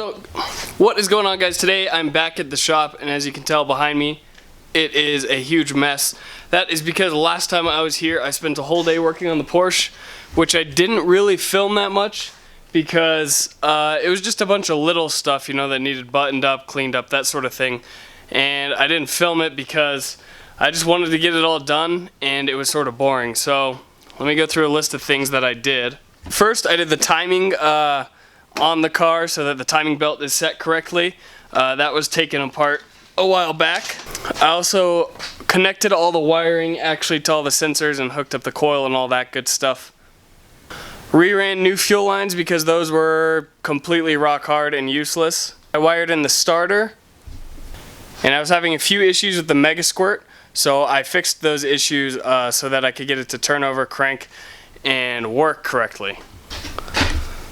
So, what is going on, guys? Today I'm back at the shop, and as you can tell behind me, it is a huge mess. That is because last time I was here, I spent a whole day working on the Porsche, which I didn't really film that much because it was just a bunch of little stuff, you know, that needed buttoned up, cleaned up, that sort of thing. And I didn't film it because I just wanted to get it all done, and it was sort of boring. So, let me go through a list of things that I did. First, I did the timing on the car so that the timing belt is set correctly. That was taken apart a while back. I also connected all the wiring actually to all the sensors and hooked up the coil and all that good stuff. Reran new fuel lines because those were completely rock hard and useless. I wired in the starter, and I was having a few issues with the Mega Squirt, so I fixed those issues so that I could get it to turn over, crank, and work correctly.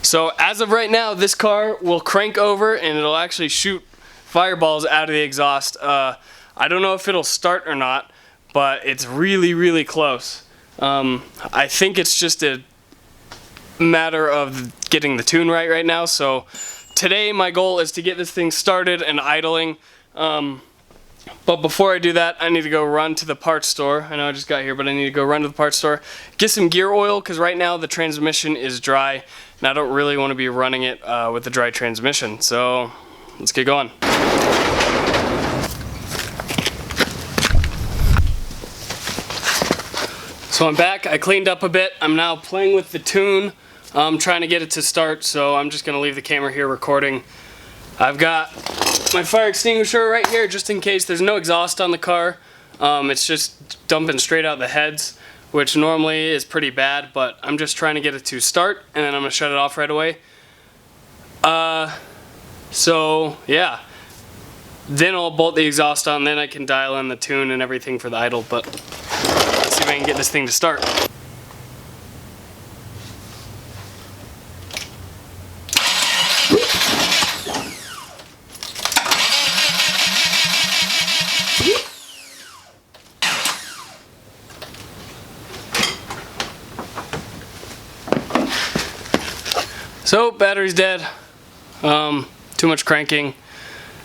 So as of right now, this car will crank over and it'll actually shoot fireballs out of the exhaust. I don't know if it'll start or not, but it's really, really close. I think it's just a matter of getting the tune right now. So today my goal is to get this thing started and idling. But before I do that, I need to go run to the parts store. I know I just got here, but I need to go run to the parts store, get some gear oil, because right now the transmission is dry, and I don't really want to be running it with a dry transmission. So let's get going. So I'm back. I cleaned up a bit. I'm now playing with the tune. I'm trying to get it to start, so I'm just going to leave the camera here recording. I've got my fire extinguisher right here just in case. There's no exhaust on the car. It's just dumping straight out the heads, which normally is pretty bad, but I'm just trying to get it to start, and then I'm going to shut it off right away. So yeah, then I'll bolt the exhaust on, then I can dial in the tune and everything for the idle, but let's see if I can get this thing to start. So, battery's dead. Too much cranking.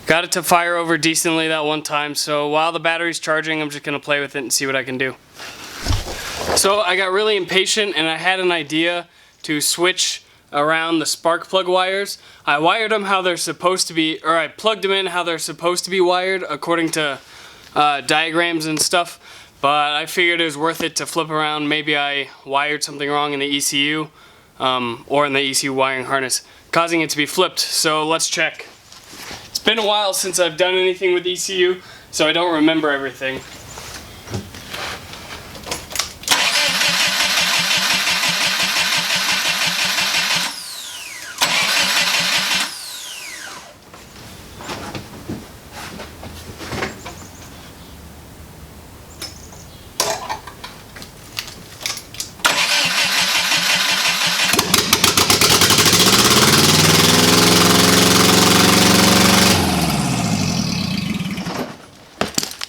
Got it to fire over decently that one time, so while the battery's charging, I'm just gonna play with it and see what I can do. So I got really impatient and I had an idea to switch around the spark plug wires. I wired them how they're supposed to be, or I plugged them in how they're supposed to be wired according to diagrams and stuff, but I figured it was worth it to flip around. Maybe I wired something wrong in the ECU. Or in the ECU wiring harness, causing it to be flipped. So let's check. It's been a while since I've done anything with ECU, so I don't remember everything.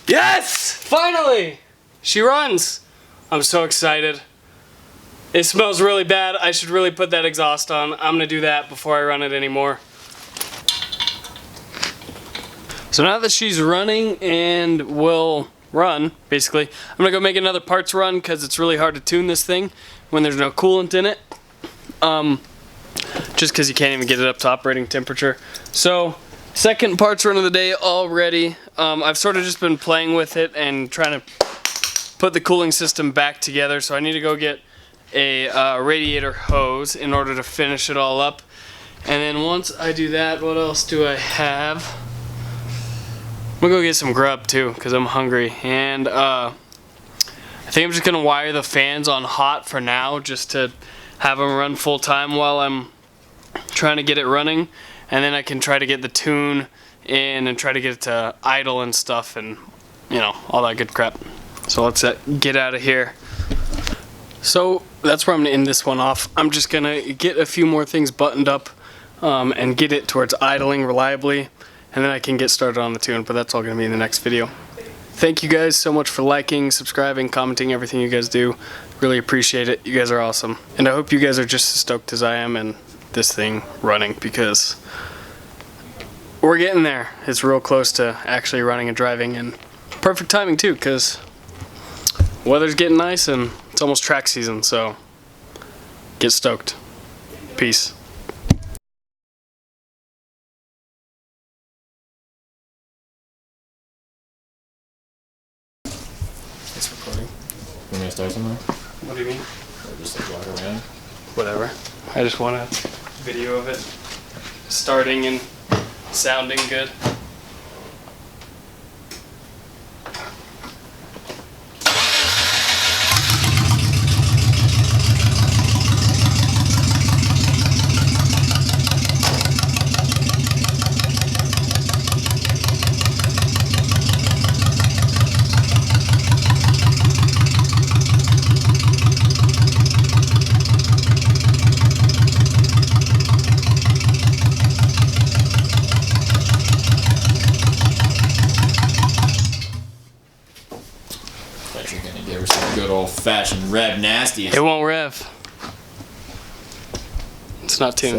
Yes! Finally! She runs! I'm so excited. It smells really bad. I should really put that exhaust on. I'm gonna do that before I run it anymore. So now that she's running and will run, basically, I'm gonna go make another parts run because it's really hard to tune this thing when there's no coolant in it. Just because you can't even get it up to operating temperature. So, second parts run of the day already. I've sort of just been playing with it and trying to put the cooling system back together, so I need to go get a radiator hose in order to finish it all up. And then once I do that, what else do I have? I'm gonna go get some grub too, because I'm hungry. And I think I'm just gonna wire the fans on hot for now, just to have them run full time while I'm trying to get it running. And then I can try to get the tune in and try to get it to idle and stuff and, you know, all that good crap. So let's get out of here. So that's where I'm going to end this one off. I'm just going to get a few more things buttoned up and get it towards idling reliably, and then I can get started on the tune, but that's all going to be in the next video. Thank you guys so much for liking, subscribing, commenting, everything you guys do. Really appreciate it. You guys are awesome. And I hope you guys are just as stoked as I am and this thing running, because we're getting there. It's real close to actually running and driving, and perfect timing too, because weather's getting nice and it's almost track season, so get stoked. Peace. It's recording. You want me to start somewhere? What do you mean? Or just like walk around? Whatever. I just want a video of it starting and sounding good. Thought you were gonna give her some good old fashioned rev nasty. It won't rev. It's not tuned.